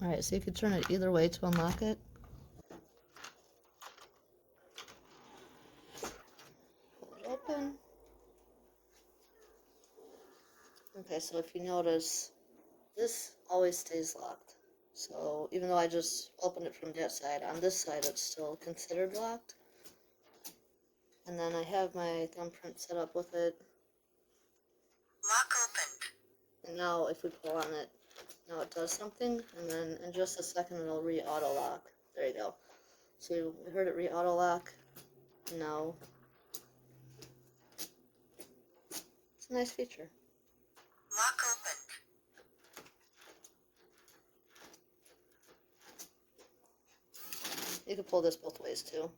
Alright, so you could turn it either way to unlock it. Pull it open. Okay, so if you notice, this always stays locked. So even though I just opened it from that side, on this side it's still considered locked. And then I have my thumbprint set up with it. Lock opened. And now if we pull on it, now it does something, and then in just a second it'll re-auto lock. There you go. So we heard it re-auto lock. Now it's a nice feature. Lock opened. You can pull this both ways too.